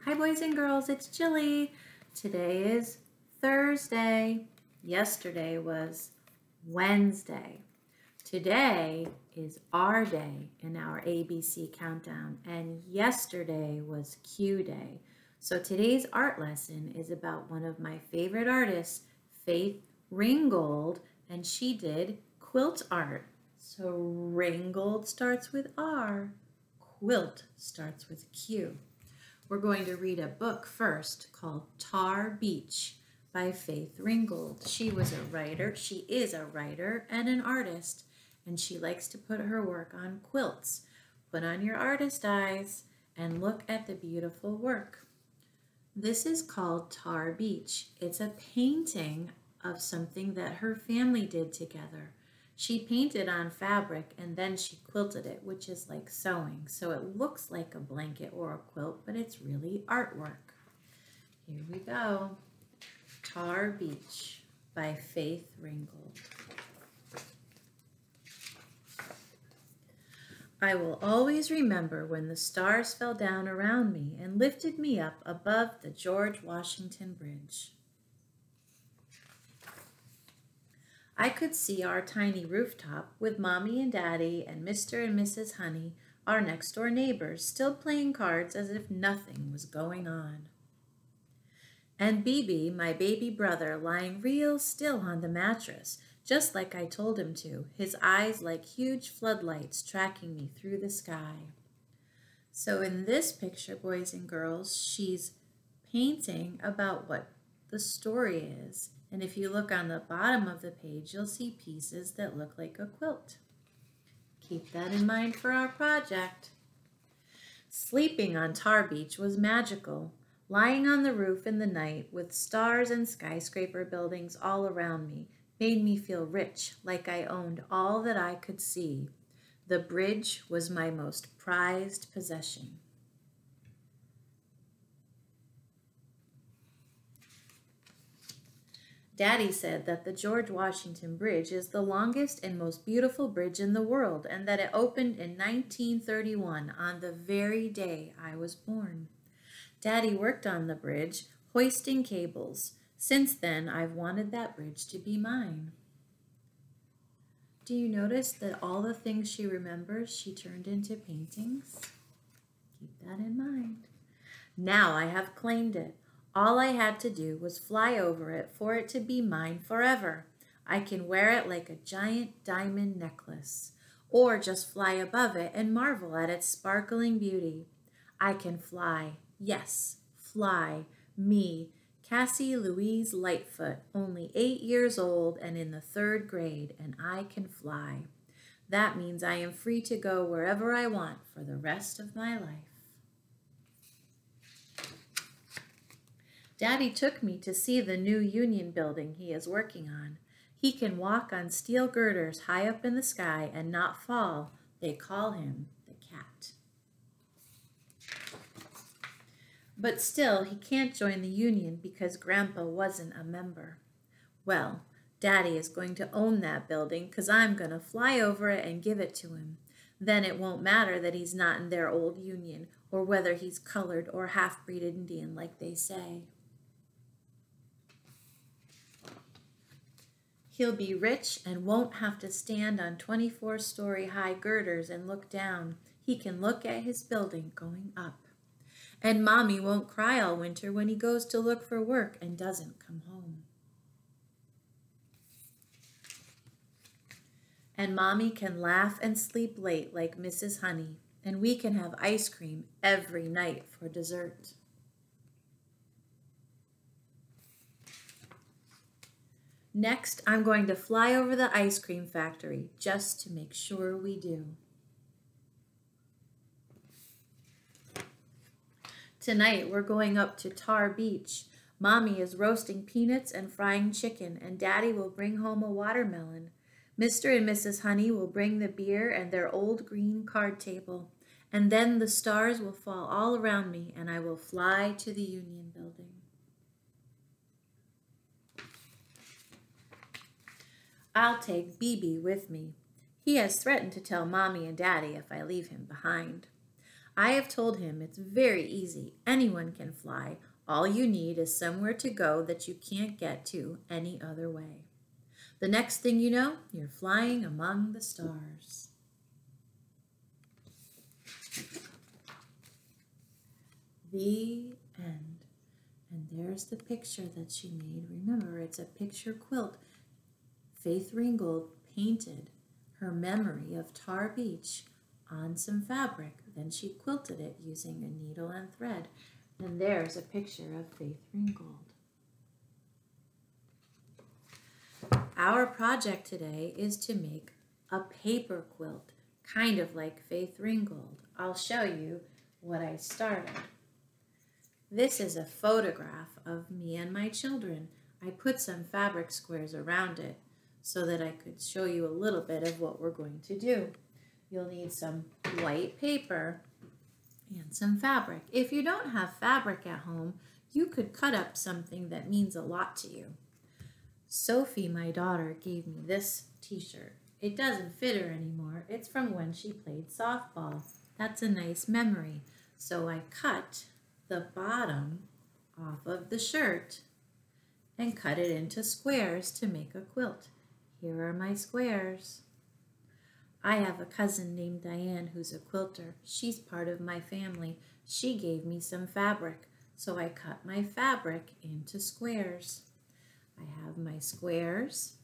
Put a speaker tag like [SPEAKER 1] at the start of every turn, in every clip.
[SPEAKER 1] Hi boys and girls, it's Jilly. Today is Thursday. Yesterday was Wednesday. Today is our day in our ABC countdown, and yesterday was Q day. So today's art lesson is about one of my favorite artists, Faith Ringgold, and she did quilt art. So Ringgold starts with R, quilt starts with Q. We're going to read a book first called Tar Beach by Faith Ringgold. She is a writer and an artist, and she likes to put her work on quilts. Put on your artist eyes and look at the beautiful work. This is called Tar Beach. It's a painting of something that her family did together. She painted on fabric and then she quilted it, which is like sewing. So it looks like a blanket or a quilt, but it's really artwork. Here we go. Tar Beach by Faith Ringgold. I will always remember when the stars fell down around me and lifted me up above the George Washington Bridge. I could see our tiny rooftop with Mommy and Daddy and Mr. and Mrs. Honey, our next-door neighbors, still playing cards as if nothing was going on. And Beebe, my baby brother, lying real still on the mattress, just like I told him to, his eyes like huge floodlights tracking me through the sky. So in this picture, boys and girls, she's painting about what the story is. And if you look on the bottom of the page, you'll see pieces that look like a quilt. Keep that in mind for our project. Sleeping on Tar Beach was magical. Lying on the roof in the night with stars and skyscraper buildings all around me made me feel rich, like I owned all that I could see. The bridge was my most prized possession. Daddy said that the George Washington Bridge is the longest and most beautiful bridge in the world, and that it opened in 1931 on the very day I was born. Daddy worked on the bridge, hoisting cables. Since then, I've wanted that bridge to be mine. Do you notice that all the things she remembers she turned into paintings? Keep that in mind. Now I have claimed it. All I had to do was fly over it for it to be mine forever. I can wear it like a giant diamond necklace, or just fly above it and marvel at its sparkling beauty. I can fly, yes, fly, me, Cassie Louise Lightfoot, only 8 years old and in the 3rd grade, and I can fly. That means I am free to go wherever I want for the rest of my life. Daddy took me to see the new Union building he is working on. He can walk on steel girders high up in the sky and not fall. They call him the cat. But still, he can't join the Union because Grandpa wasn't a member. Well, Daddy is going to own that building because I'm going to fly over it and give it to him. Then it won't matter that he's not in their old Union or whether he's colored or half-breed Indian like they say. He'll be rich and won't have to stand on 24-story high girders and look down. He can look at his building going up. And Mommy won't cry all winter when he goes to look for work and doesn't come home. And Mommy can laugh and sleep late like Mrs. Honey, and we can have ice cream every night for dessert. Next, I'm going to fly over the ice cream factory just to make sure we do. Tonight, we're going up to Tar Beach. Mommy is roasting peanuts and frying chicken, and Daddy will bring home a watermelon. Mr. and Mrs. Honey will bring the beer and their old green card table. And then the stars will fall all around me, and I will fly to the Union Building. I'll take Beebe with me. He has threatened to tell Mommy and Daddy if I leave him behind. I have told him it's very easy. Anyone can fly. All you need is somewhere to go that you can't get to any other way. The next thing you know, you're flying among the stars. The end. And there's the picture that she made. Remember, it's a picture quilt. Faith Ringgold painted her memory of Tar Beach on some fabric. Then she quilted it using a needle and thread. And there's a picture of Faith Ringgold. Our project today is to make a paper quilt, kind of like Faith Ringgold. I'll show you what I started. This is a photograph of me and my children. I put some fabric squares around it so that I could show you a little bit of what we're going to do. You'll need some white paper and some fabric. If you don't have fabric at home, you could cut up something that means a lot to you. Sophie, my daughter, gave me this t-shirt. It doesn't fit her anymore. It's from when she played softball. That's a nice memory. So I cut the bottom off of the shirt and cut it into squares to make a quilt. Here are my squares. I have a cousin named Diane who's a quilter. She's part of my family. She gave me some fabric, so I cut my fabric into squares. I have my squares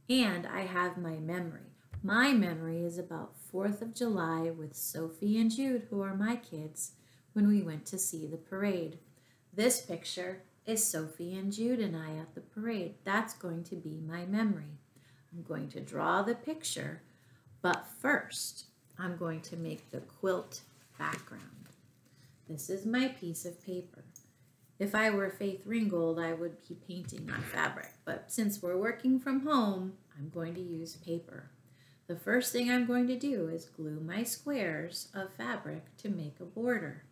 [SPEAKER 1] and I have my memory. My memory is about 4th of July with Sophie and Jude, who are my kids, when we went to see the parade. This picture is Sophie and Jude and I at the parade. That's going to be my memory. I'm going to draw the picture, but first I'm going to make the quilt background. This is my piece of paper. If I were Faith Ringgold, I would be painting on fabric, but since we're working from home, I'm going to use paper. The first thing I'm going to do is glue my squares of fabric to make a border.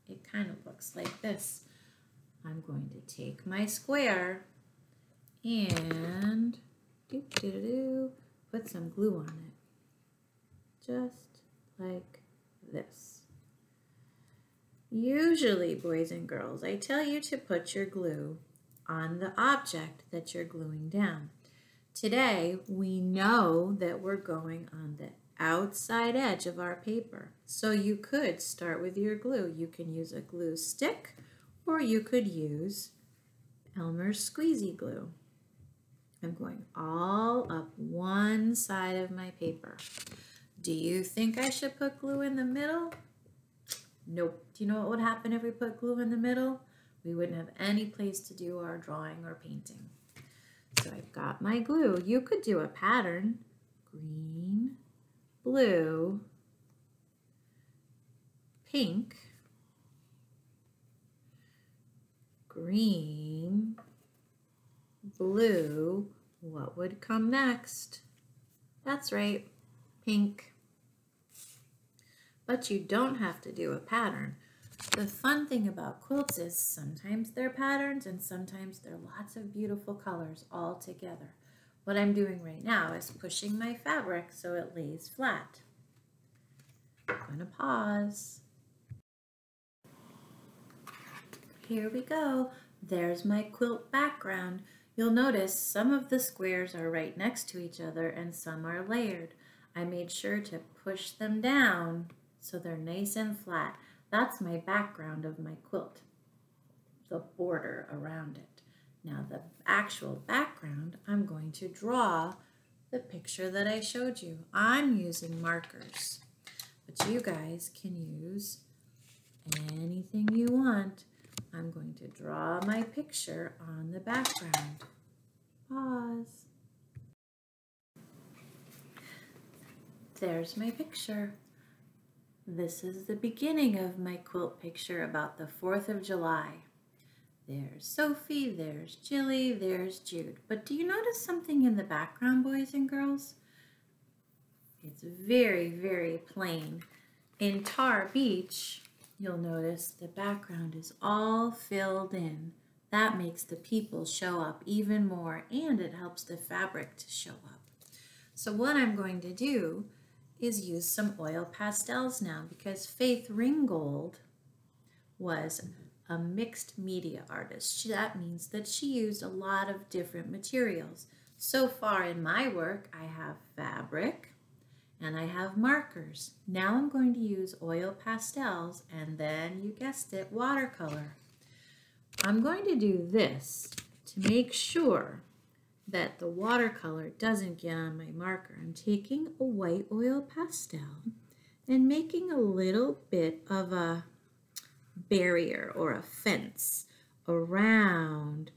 [SPEAKER 1] It kind of looks like this. I'm going to take my square and put some glue on it, just like this. Usually, boys and girls, I tell you to put your glue on the object that you're gluing down. Today, we know that we're going on the outside edge of our paper. So you could start with your glue. You can use a glue stick or you could use Elmer's squeezy glue. I'm going all up one side of my paper. Do you think I should put glue in the middle? Nope. Do you know what would happen if we put glue in the middle? We wouldn't have any place to do our drawing or painting. So I've got my glue. You could do a pattern. Green, blue, pink, green, blue. What would come next? That's right, pink. But you don't have to do a pattern. The fun thing about quilts is sometimes they're patterns and sometimes they're lots of beautiful colors all together. What I'm doing right now is pushing my fabric so it lays flat. I'm going to pause. Here we go. There's my quilt background. You'll notice some of the squares are right next to each other and some are layered. I made sure to push them down so they're nice and flat. That's my background of my quilt, the border around it. Now the actual background, I'm going to draw the picture that I showed you. I'm using markers, but you guys can use anything you want. I'm going to draw my picture on the background. Pause. There's my picture. This is the beginning of my quilt picture about the 4th of July. There's Sophie, there's Jilly, there's Jude. But do you notice something in the background, boys and girls? It's very, very plain. In Tar Beach, you'll notice the background is all filled in. That makes the people show up even more, and it helps the fabric to show up. So what I'm going to do is use some oil pastels now, because Faith Ringgold was a mixed media artist. That means that she used a lot of different materials. So far in my work, I have fabric and I have markers. Now I'm going to use oil pastels and then, you guessed it, watercolor. I'm going to do this to make sure that the watercolor doesn't get on my marker. I'm taking a white oil pastel and making a little bit of a barrier or a fence around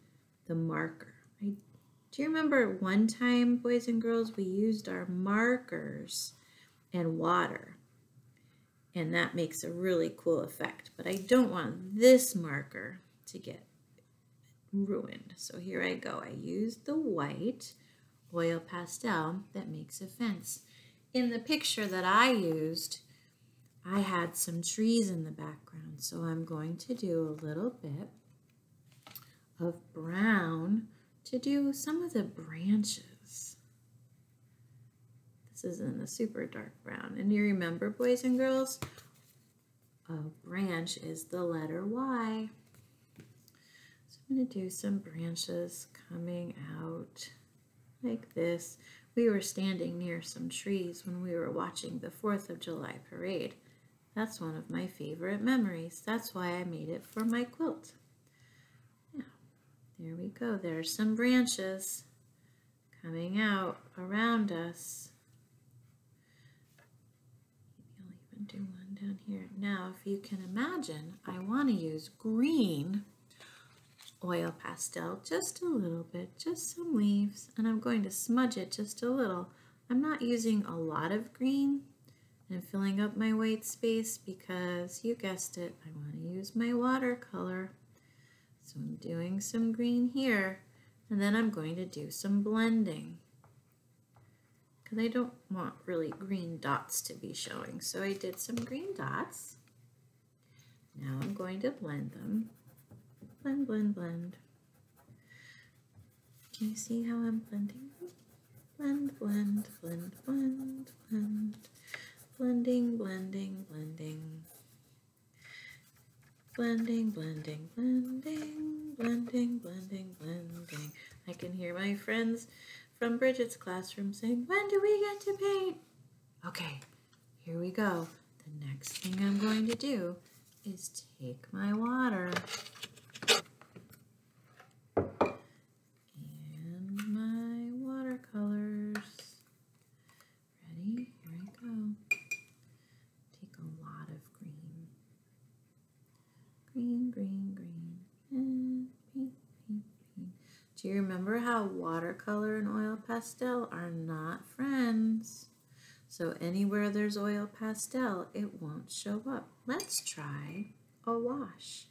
[SPEAKER 1] the marker. Do you remember one time, boys and girls, we used our markers and water, and that makes a really cool effect, but I don't want this marker to get ruined. So here I go. I used the white oil pastel that makes a fence. In the picture that I used, I had some trees in the background, so I'm going to do a little bit of brown to do some of the branches. This isn't a super dark brown. And you remember, boys and girls, a branch is the letter Y. So I'm going to do some branches coming out like this. We were standing near some trees when we were watching the 4th of July parade. That's one of my favorite memories. That's why I made it for my quilt. Now, there we go. There's some branches coming out around us. Maybe I'll even do one down here. Now, if you can imagine, I want to use green oil pastel, just a little bit, just some leaves, and I'm going to smudge it just a little. I'm not using a lot of green and filling up my white space because, you guessed it, I want to use my watercolor. So I'm doing some green here, and then I'm going to do some blending because I don't want really green dots to be showing. So I did some green dots. Now I'm going to blend them. Blend, blend, blend. Can you see how I'm blending them? Blend, blend, blend, blend, blend. Blending, blending, blending. Blending, blending, blending, blending, blending, blending. I can hear my friends from Bridget's classroom saying, when do we get to paint? Okay, here we go. The next thing I'm going to do is take my water and my watercolors. Ready? Here I go. Take a lot of green. Green, green, green, and paint, paint, paint. Do you remember how watercolor and oil pastel are not friends? So anywhere there's oil pastel, it won't show up. Let's try a wash.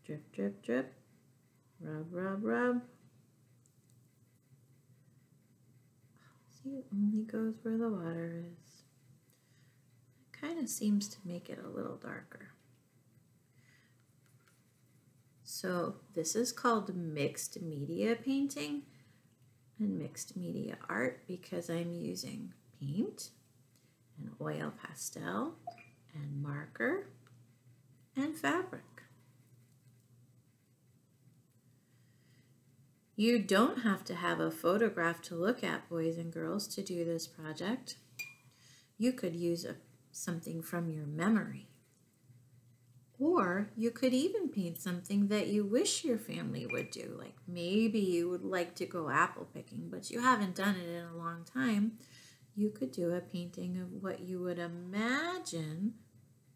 [SPEAKER 1] Drip, drip, drip. Rub, rub, rub. See, it only goes where the water is. It kind of seems to make it a little darker. So this is called mixed media painting and mixed media art because I'm using paint and oil pastel and marker and fabric. You don't have to have a photograph to look at, boys and girls, to do this project. You could use something from your memory. Or you could even paint something that you wish your family would do. Like maybe you would like to go apple picking, but you haven't done it in a long time. You could do a painting of what you would imagine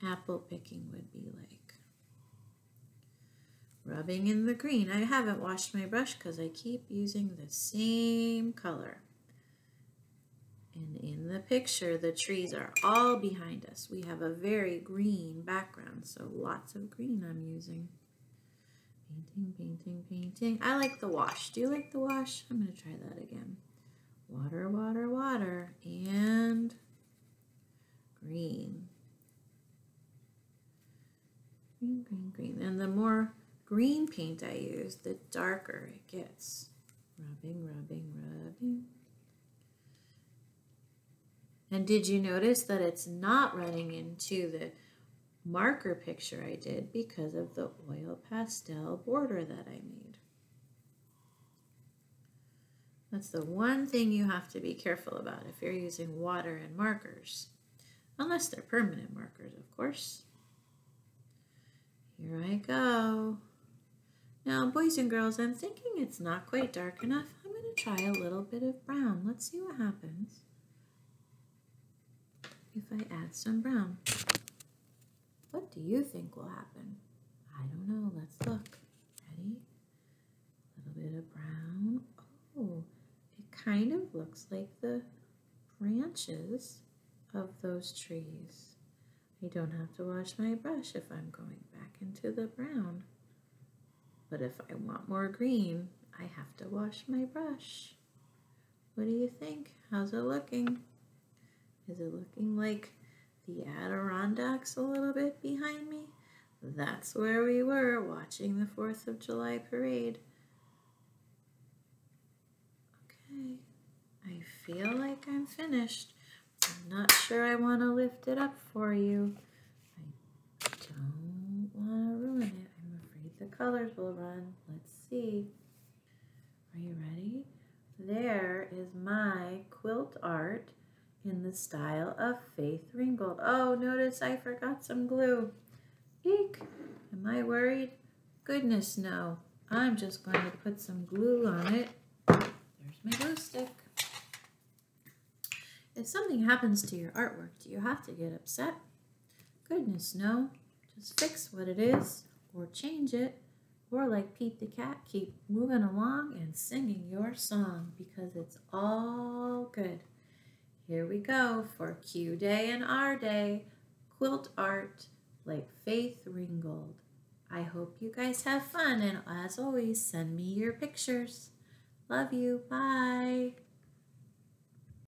[SPEAKER 1] apple picking would be like. Rubbing in the green. I haven't washed my brush because I keep using the same color. And in the picture, the trees are all behind us. We have a very green background, so lots of green I'm using. Painting, painting, painting. I like the wash. Do you like the wash? I'm going to try that again. Water, water, water, and green. Green, green, green. And the more green paint I use, the darker it gets. Rubbing, rubbing, rubbing. And did you notice that it's not running into the marker picture I did because of the oil pastel border that I made? That's the one thing you have to be careful about if you're using water and markers. Unless they're permanent markers, of course. Here I go. Now, boys and girls, I'm thinking it's not quite dark enough. I'm going to try a little bit of brown. Let's see what happens if I add some brown. What do you think will happen? I don't know. Let's look. Ready? A little bit of brown. Oh, it kind of looks like the branches of those trees. I don't have to wash my brush if I'm going back into the brown. But if I want more green, I have to wash my brush. What do you think? How's it looking? Is it looking like the Adirondacks a little bit behind me? That's where we were watching the 4th of July parade. Okay, I feel like I'm finished. I'm not sure I want to lift it up for you. I don't want to ruin it. I'm afraid the colors will run. Let's see. Are you ready? There is my quilt art in the style of Faith Ringgold. Oh, notice I forgot some glue. Eek! Am I worried? Goodness, no. I'm just going to put some glue on it. There's my glue stick. If something happens to your artwork, do you have to get upset? Goodness, no. Just fix what it is, or change it, or like Pete the Cat, keep moving along and singing your song because it's all good. Here we go for Q Day and R Day, quilt art like Faith Ringgold. I hope you guys have fun, and as always, send me your pictures. Love you. Bye.